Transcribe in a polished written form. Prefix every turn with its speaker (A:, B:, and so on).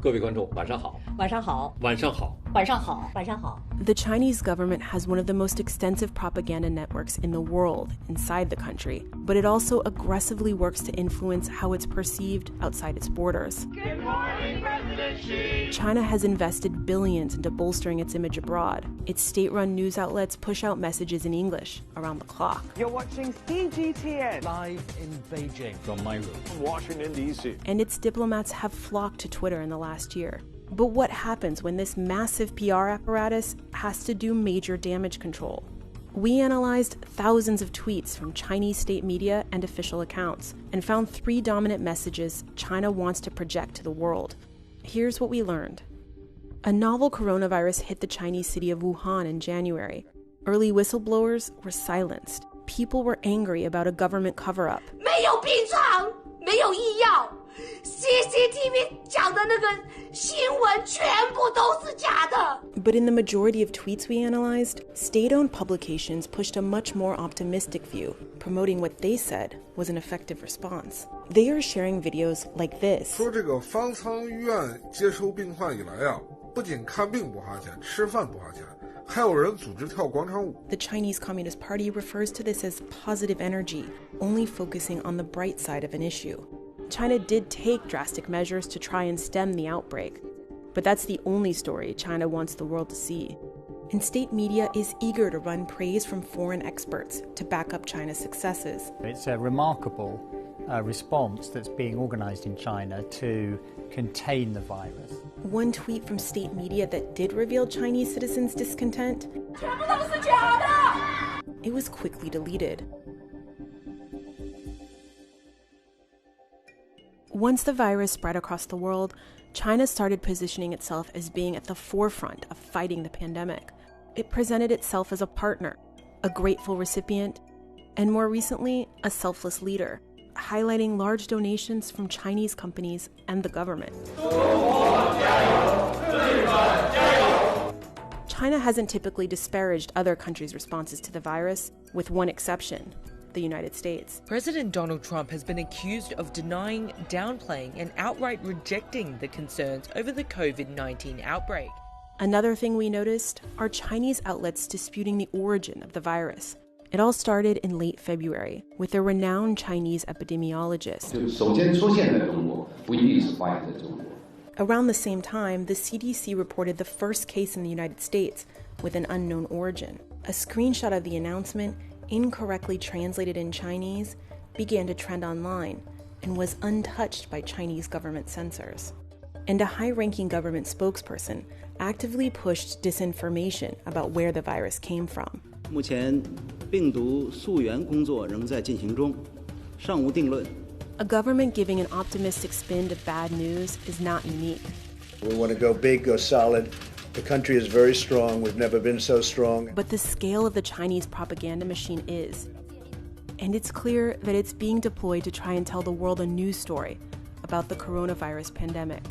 A: 各位观众，晚上好。
B: 晚上好。
A: 晚上好。
B: 晚上好。晚上好。
C: The Chinese government has one of the most extensive propaganda networks in the world inside the country, but it also aggressively works to influence how it's perceived outside its borders.
D: Good morning, President Xi!
C: China has invested billions into bolstering its image abroad. Its state-run news outlets push out messages in English around the clock.
E: You're watching CGTN.
F: Live in Beijing from my room.
G: Washington, D.C.
C: And its diplomats have flocked to Twitter in the last year. But what happens when this massive PR apparatus has to do major damage control? We analyzed thousands of tweets from Chinese state media and official accounts and found 3 dominant messages China wants to project to the world. Here's what we learned. A novel coronavirus hit the Chinese city of Wuhan in January. Early whistleblowers were silenced. People were angry about a government cover-up.
B: 没有病床，没有医药。CCTV 讲的那个新闻全部都是假的。
C: But in the majority of tweets we analyzed, state-owned publications pushed a much more optimistic view, promoting what they said was an effective response. They are sharing videos like this.
H: 说这个方舱医院接收病患以来啊，不仅看病不花钱，吃饭不花钱，还有人组织跳广场舞。
C: The Chinese Communist Party refers to this as positive energy, only focusing on the bright side of an issue. China did take drastic measures to try and stem the outbreak, but that's the only story China wants the world to see. And state media is eager to run praise from foreign experts to back up China's successes.
F: It's a remarkable response that's being organized in China to contain the virus.
C: One tweet from state media that did reveal Chinese citizens' discontent,
B: 全部都是假的。
C: it was quickly deleted. Once the virus spread across the world, China started positioning itself as being at the forefront of fighting the pandemic. It presented itself as a partner, a grateful recipient, and more recently, a selfless leader, highlighting large donations from Chinese companies and the government. China hasn't typically disparaged other countries' responses to the virus, with one exception: the United States.
I: President Donald Trump has been accused of denying, downplaying, and outright rejecting the concerns over the COVID-19 outbreak.
C: Another thing we noticed are Chinese outlets disputing the origin of the virus. It all started in late February with a renowned Chinese epidemiologist. Around the same time, the CDC reported the first case in the United States with an unknown origin. A screenshot of the announcement, incorrectly translated in Chinese, began to trend online and was untouched by Chinese government censors. And a high-ranking government spokesperson actively pushed disinformation about where the virus came from.
J: 目前病毒溯源工作仍在进行中，尚无定论。
C: A government giving an optimistic spin to bad news is not unique.
K: We want to go big, go solid. The country is very strong. We've never been so strong.
C: But the scale of the Chinese propaganda machine is. And it's clear that it's being deployed to try and tell the world a news story about the coronavirus pandemic.